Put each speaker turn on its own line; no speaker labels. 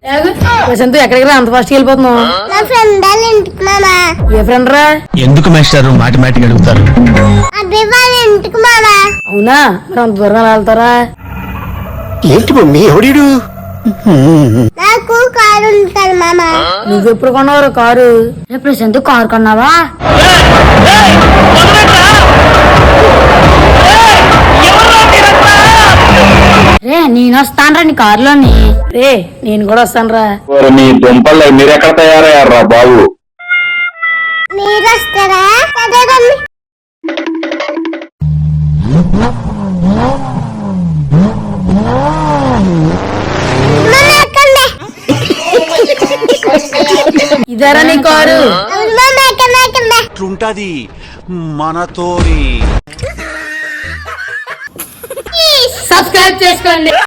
ప్రశాంత్ ఎక్కడికి రా అంత ఫాస్ట్ వెళ్ళిపోతున్నావు?
నా ఫ్రెండ్ వాళ్ళ ఇంటికి మామా.
ఏ ఫ్రెండ్ రా?
ఎందుకు మాస్టర్ మాటిమాటికి అడుగుతారు?
అదే వాళ్ళ ఇంటికి మామా.
అవునా, మరి అంత దూరం వెళ్తారా?
ఏంటి మమ్మీ ఎవడీడు?
నాకు కారు ఉంటుంది మామా.
నువ్వెప్పుడు కొన్నావు కారు? ప్రశాంత్ కారు కొన్నావా? రే నేను వస్తాను రా నీ కారులోని. రే నేను కూడా వస్తాను రా.
మీ దుంపల్లో మీరెక్కడ తయారయ్యారా బాబు?
మీరు వస్తారా? సరే
ఇదారా నీ కారు?
ఎట్లుంటది మనతోని?
సబ్స్క్రైబ్ చేసుకోండి.